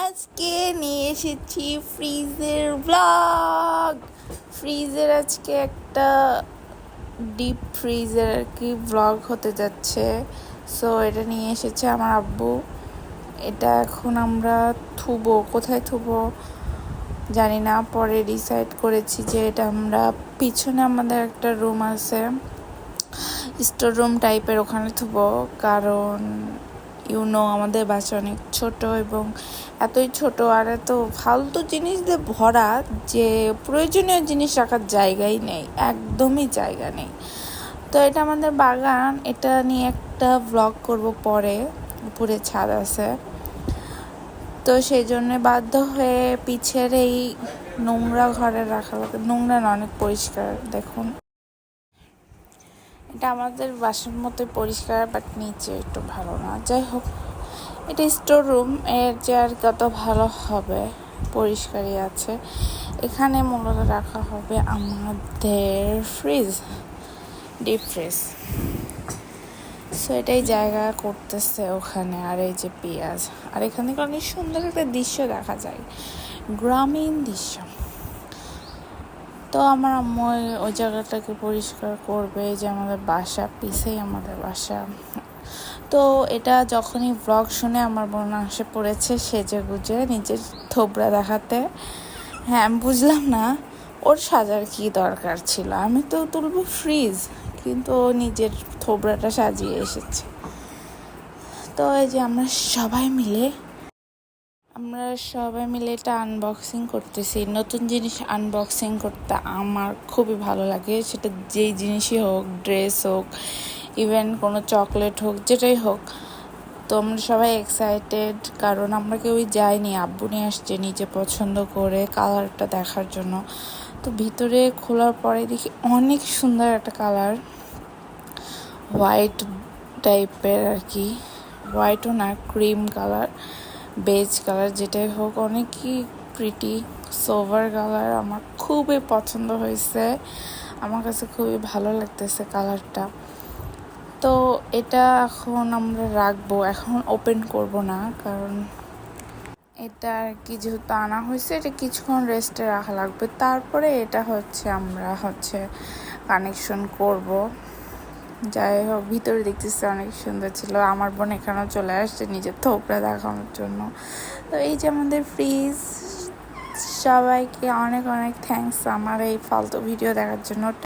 আজকে নিয়ে এসেছি ফ্রিজের ব্লগ। ফ্রিজের আজকে একটা ডিপ ফ্রিজের আর কি ব্লগ হতে যাচ্ছে। সো এটা নিয়ে এসেছে আমার আব্বু। এটা এখন আমরা থুবো, কোথায় থুবো জানি না, পরে ডিসাইড করেছি যে এটা আমরা পিছনে আমাদের একটা রুম আছে, স্টোর রুম টাইপের, ওখানে থুবো। কারণ আমাদের বাসা অনেক ছোট এবং এতই ছোট আর এত ফালতু জিনিস দিয়ে ভরা যে প্রয়োজনীয় জিনিস রাখার জায়গাই নেই, একদমই জায়গা নেই। তো এটা আমাদের বাগান, এটা নিয়ে একটা ব্লগ করব পরে। উপরে ছাদ আছে, তো সেই জন্য বাধ্য হয়ে পিছের এই নোংরা ঘরে রাখা লাগে। নোংরা না, অনেক পরিষ্কার। দেখুন, এটা আমাদের বাসার মতোই পরিষ্কার, বাট নিচে একটু ভালো না। যাই হোক, এটা স্টোর রুম, এর যে আর কত ভালো হবে, পরিষ্কারই আছে। এখানে মূলত রাখা হবে আমাদের ফ্রিজ, ডিপ ফ্রিজ। সো এটাই জায়গা করতেছে ওখানে। আর এই যে পেঁয়াজ, আর এখান থেকে অনেক সুন্দর একটা দৃশ্য দেখা যায়, গ্রামীণ দৃশ্য। তো আমার আম্মু ওই জায়গাটাকে পরিষ্কার করবে, যে আমাদের বাসা, পিছেই আমাদের বাসা। তো এটা যখনই ব্লগ শুনে আমার বোন আসে পড়েছে সেজে গুজে নিজের থোবরা দেখাতে। হ্যাঁ, আমি বুঝলাম না ওর সাজার কি দরকার ছিল, আমি তো তুলবো ফ্রিজ, কিন্তু ও নিজের থোবরাটা সাজিয়ে এসেছে। তো এই যে আমরা সবাই মিলে এটা আনবক্সিং করতেছি। নতুন জিনিস আনবক্সিং করতে আমার খুবই ভালো লাগে, সেটা যেই জিনিসই হোক, ড্রেস হোক, ইভেন কোনো চকলেট হোক, যেটাই হোক। তো আমরা সবাই এক্সাইটেড, কারণ আমরা কেউই যাইনি, আব্বু নিয়ে আসছে নিজে পছন্দ করে কালারটা দেখার জন্য। তো ভিতরে খোলার পরে দেখি অনেক সুন্দর একটা কালার, হোয়াইট টাইপের আর কি, হোয়াইটও না, ক্রিম কালার, বেজ কালার, যেটাই হোক, অনেকই প্রিটি, সোভার কালার। আমার খুবই পছন্দ হয়েছে, আমার কাছে খুবই ভালো লাগতেছে কালারটা। তো এটা এখন আমরা রাখবো, এখন ওপেন করব না, কারণ এটা আর কি যেহেতু আনা হয়েছে, এটা কিছুক্ষণ রেস্টে রাখা লাগবে। তারপরে এটা আমরা কানেকশন করব। যাই হোক, ভিতরে দেখতেছি অনেক সুন্দর ছিল। আমার বোন এখানেও চলে আসছে নিজের থোপড়া দেখানোর জন্য। তো এই যে আমাদের ফ্রিজ। সবাইকে অনেক অনেক থ্যাঙ্কস আমার এই ফালতু ভিডিও দেখার জন্য।